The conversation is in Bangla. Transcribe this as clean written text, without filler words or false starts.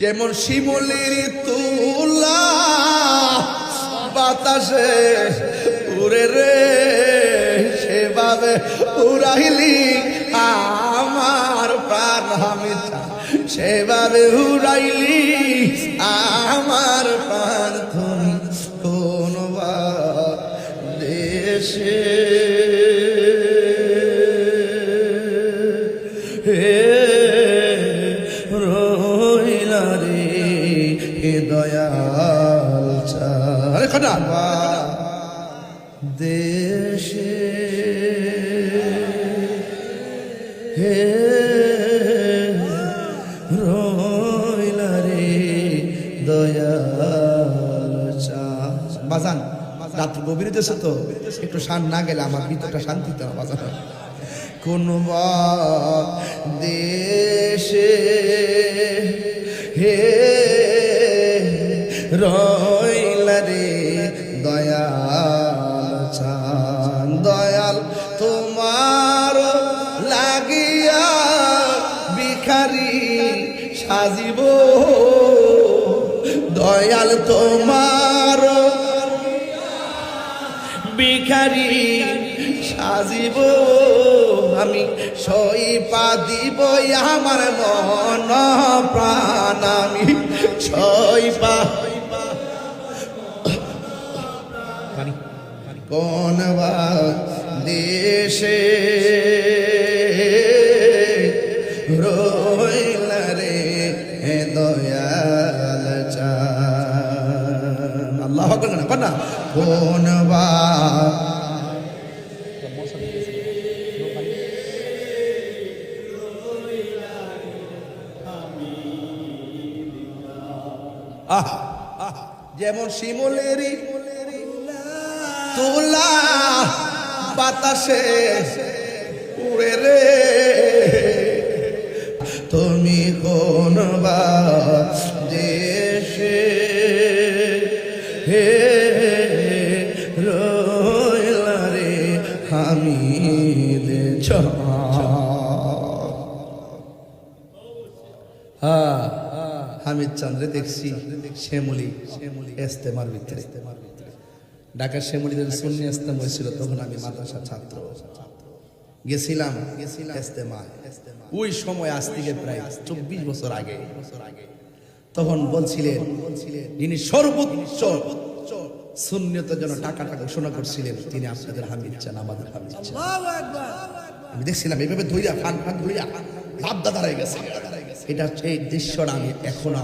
যেমন শিমুলের তুলা বাতাসে উড়ে রে, সেভাবে উড়াইলি আমার প্রাণ। আমি সেভাবে উড়াইলি আমার প্রাণ। তুমি কোন দেশে রইলা রে দয়াল চাবা দেশে হে রইলা রে দয়াল চা। বাজান রাত গভীর দেশে তো একটু শান না গেলে আমার ভিতরটা শান্তি তো বাজান। কোন দেশে হে রইলা রে দয়াল চান। দয়াল তোমার লাগিয়া ভিখারি সাজিব, দয়াল তোমার ভিখারি সাজিব। আমি সইপা দিব আমার মন প্রাণ। আমি সইপা কোন দেশে রইলা রে দয়াল চান। আল্লাহ না কোন যেমন শিমুলেরই তুলা বাতাসে উড়ে রে, তুমি কোন দেশে হে রইলা রে হামিদ হামিদ চন্দ্রে দেখছি শ্যামলী ইস্তেমার ভিতরে। ঢাকার শ্যামলীদের সুন্নি ইস্তেমা হয়েছিল, তখন আমি মাদ্রাসা ছাত্র গেছিলাম ইস্তেমায়। ওই সময় আজ থেকে প্রায় 24 বছর আগে। তখন বলছিলেন যিনি সর্বোচ্চ সুন্নিয়তের জন্য টাকা ঘোষণা করছিলেন, তিনি আপনাদের হামিদ চান, আমাদের হামিদ চান। আমি দেখছিলাম এইভাবে ধইরা ফান ধইরা লাভ দাদা হয়ে গেছে। এটা সেই দৃশ্যটা আমি এখনো